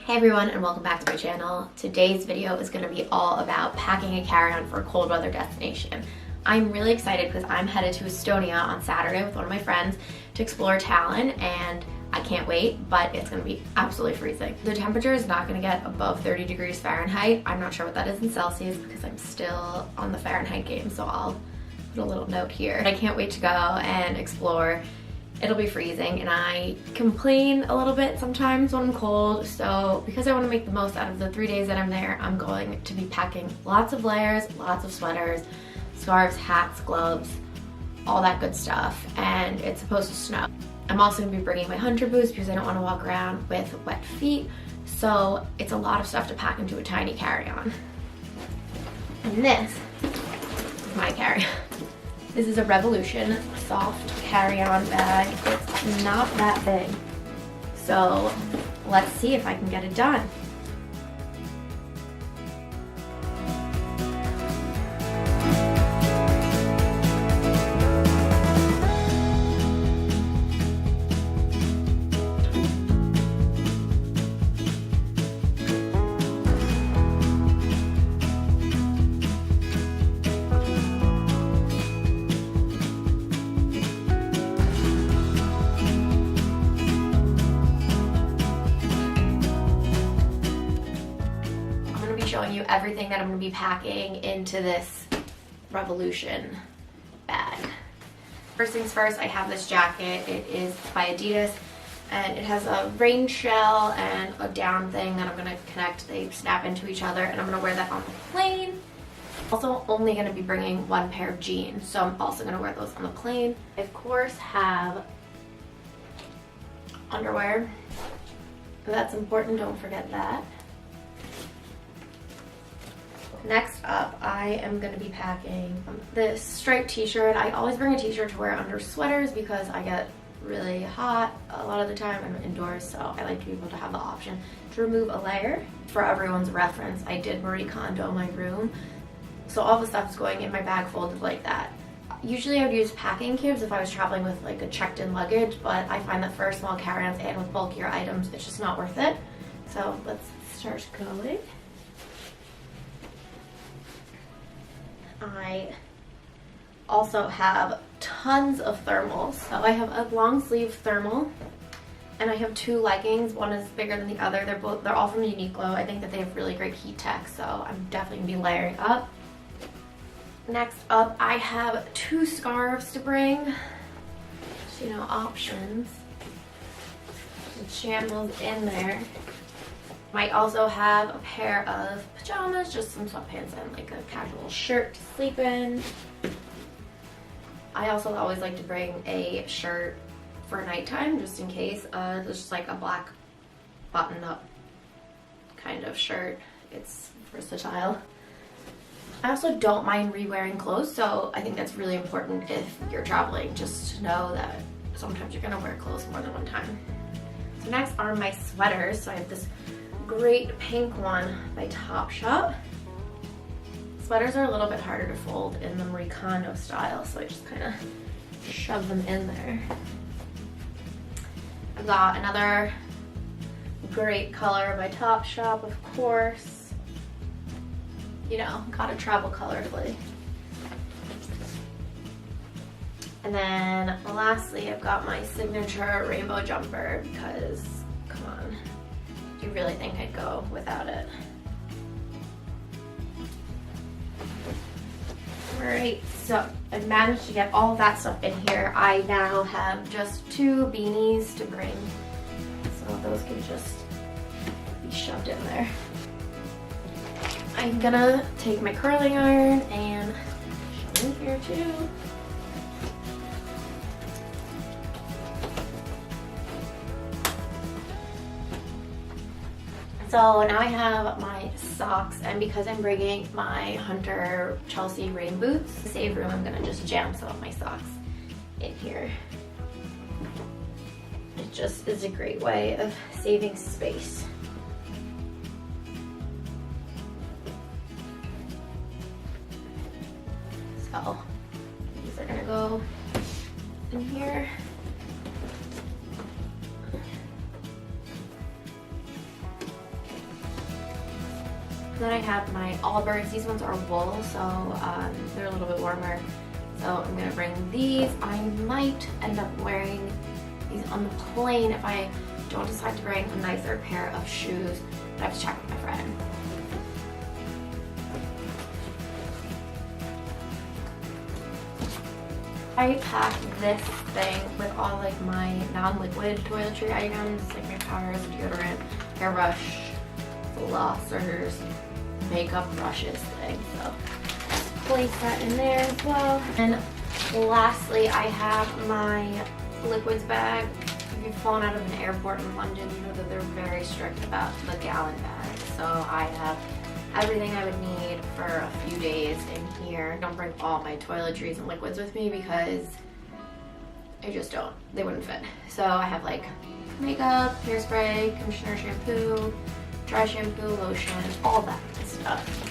Hey everyone, and welcome back to my channel. Today's video is going to be all about packing a carry-on for a cold weather destination. I'm really excited because I'm headed to Estonia on Saturday with one of my friends to explore Tallinn, and I can't wait, but it's going to be absolutely freezing. The temperature is not going to get above 30 degrees Fahrenheit. I'm not sure what that is in Celsius because I'm still on the Fahrenheit game, so I'll put a little note here. But I can't wait to go and explore. It'll be freezing, and I complain a little bit sometimes when I'm cold, so because I want to make the most out of the 3 days that I'm there, I'm going to be packing lots of layers, lots of sweaters, scarves, hats, gloves, all that good stuff, and it's supposed to snow. I'm also going to be bringing my hunter boots because I don't want to walk around with wet feet, so it's a lot of stuff to pack into a tiny carry-on. And this is my carry-on. This is a Revolution soft carry-on bag. It's not that big. So let's see if I can get it done. Showing you everything that I'm going to be packing into this Revolution bag. First things first, I have this jacket. It is by Adidas, and it has a rain shell and a down thing that I'm going to connect. They snap into each other, and I'm going to wear that on the plane. Also only going to be bringing one pair of jeans, so I'm also going to wear those on the plane. I of course have underwear. That's important, don't forget that. Next up, I am going to be packing this striped t-shirt. I always bring a t-shirt to wear under sweaters because I get really hot a lot of the time. I'm indoors, so I like to be able to have the option to remove a layer. For everyone's reference, I did Marie Kondo my room, so all the stuff is going in my bag folded like that. Usually I would use packing cubes if I was traveling with like a checked-in luggage, but I find that for small carry-ons and with bulkier items, it's just not worth it. So let's start going. I also have tons of thermals. So I have a long sleeve thermal, and I have two leggings. One is bigger than the other. They're all from Uniqlo. I think that they have really great heat tech, so I'm definitely gonna be layering up. Next up, I have two scarves to bring. Just, options. Jam those in there. Might also have a pair of pajamas, just some sweatpants and like a casual shirt to sleep in. I also always like to bring a shirt for nighttime, just in case. It's just like a black button-up kind of shirt. It's versatile. I also don't mind re-wearing clothes, so I think that's really important if you're traveling, just to know that sometimes you're gonna wear clothes more than one time. So next are my sweaters. So I have this great pink one by Topshop. Sweaters are a little bit harder to fold in the Marie Kondo style, so I just kind of shove them in there. I've got another great color by Topshop, of course. Gotta travel colorfully. And then lastly, I've got my signature rainbow jumper because, come on, you really think I'd go without it? Alright, so I managed to get all that stuff in here. I now have just two beanies to bring, so those can just be shoved in there. I'm gonna take my curling iron and shove in here too. So now I have my socks, and because I'm bringing my Hunter Chelsea rain boots, to save room, I'm gonna just jam some of my socks in here. It just is a great way of saving space. So these are gonna go in here. Then I have my Allbirds. These ones are wool, so they're a little bit warmer. So I'm gonna bring these. I might end up wearing these on the plane if I don't decide to bring a nicer pair of shoes. But I have to check with my friend. I packed this thing with all like my non-liquid toiletry items, like my powders, deodorant, hairbrush, flossers, makeup brushes thing. So place that in there as well. And lastly, I have my liquids bag. If you've flown out of an airport in London, you know that they're very strict about the gallon bag. So I have everything I would need for a few days in here. Don't bring all my toiletries and liquids with me because I just don't. They wouldn't fit. So I have like makeup, hairspray, conditioner, shampoo, dry shampoo, lotion, all that good stuff.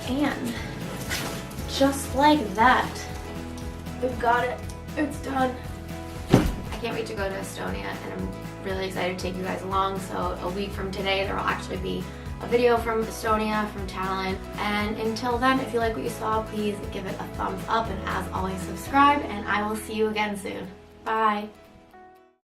And just like that, we've got it. It's done. I can't wait to go to Estonia, and I'm really excited to take you guys along. So a week from today, there will actually be a video from Estonia, from Tallinn. And until then, if you like what you saw, please give it a thumbs up, and as always, subscribe, and I will see you again soon. Bye.